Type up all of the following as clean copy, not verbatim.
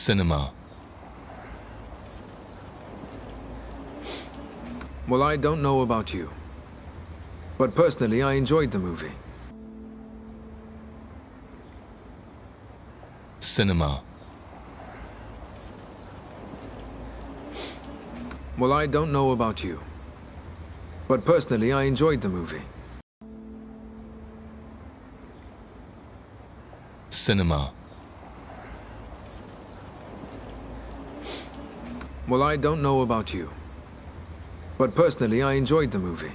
Cinema. Well, I don't know about you, but personally I enjoyed the movie. Cinema. Well, I don't know about you, but personally I enjoyed the movie. Cinema. Well, I don't know about you, but personally I enjoyed the movie.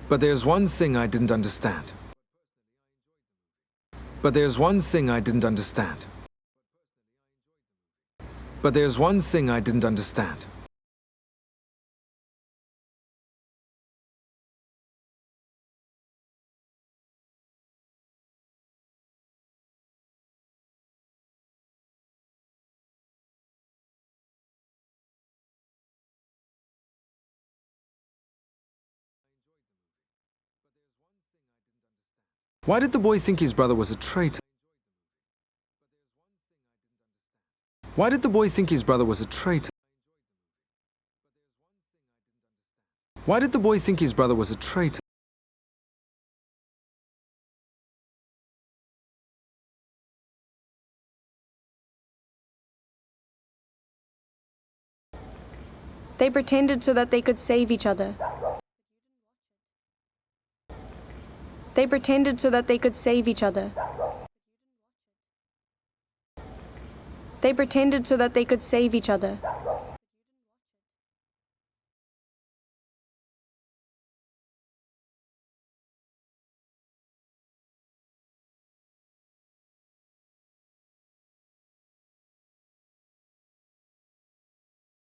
But there's one thing I didn't understand. But there's one thing I didn't understand. But there's one thing I didn't understand. Why did the boy think his brother was a traitor? Why did the boy think his brother was a traitor? Why did the boy think his brother was a traitor? They pretended so that they could save each other. They pretended so that they could save each other. They pretended so that they could save each other.